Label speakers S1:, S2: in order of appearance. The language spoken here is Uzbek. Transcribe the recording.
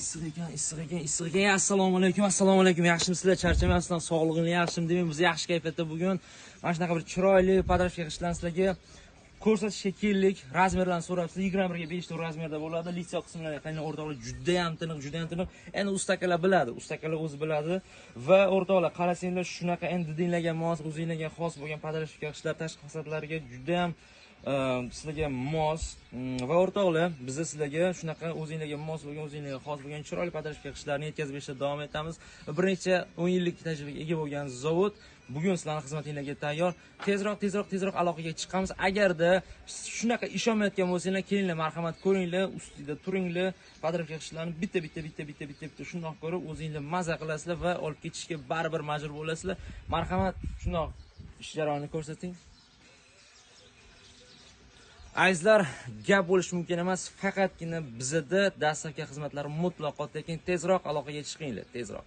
S1: issiq ekan. Assalomu alaykum. Yaxshimisizlar? Charchamayapsizlar? Sog'lig'ingiz yaxshimi demayman. Biz yaxshi kayfiyatda bugun mana shunaqa bir chiroyli podrashka qilishdan sizlarga ko'rsatishga keldik. Razmerlarni so'rabsiz. 21 ga 5 ta razmerda bo'ladi. Litsiy qismlarga qayna o'rtoqlar juda ham tiniq. Endi ustakalar biladi. Ustakalar o'zi biladi va o'rtoqlar qarasanglar shunaqa endi didinglarga mos, o'zingizlarga xos bo'lgan podrashka qilishlar tashqi xislatlarga juda ham sizlarga mos va o'rtoqlar biz sizlarga shunaqa o'zingizlarga mos bo'lgan, o'zingizlarga xos bo'lgan chiroyli podrashka qilishlarni yetkazib berishda davom etamiz. Bir necha 10 yillik tajribaga ega bo'lgan zavod bugun sizlarning xizmatingizga tayyor. Tezroq aloqaga chiqamiz. Agarda shunaqa ishonmayotgan bo'lsanglar, kelinglar, marhamat ko'ringlar, ustida turinglar, podrashka qilishlarni bitta shundoq ko'rib o'zingizlar maza qilasizlar va olib ketishga baribir majbur bo'lasizlar. Marhamat, shundoq ish jarayonini ko'rsating. Azizlar, gap bo'lish mumkin emas, faqatgina bizda dastlabki xizmatlar mutlaqo tekin. Tezroq aloqaga chiqinglar, tezroq.